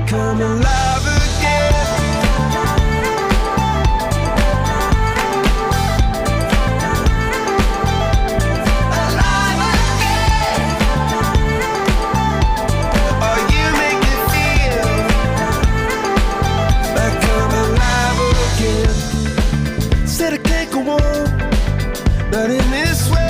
come alive again. Alive again. Oh, you make me feel like I'm alive again. Said I can't go on, not in this way.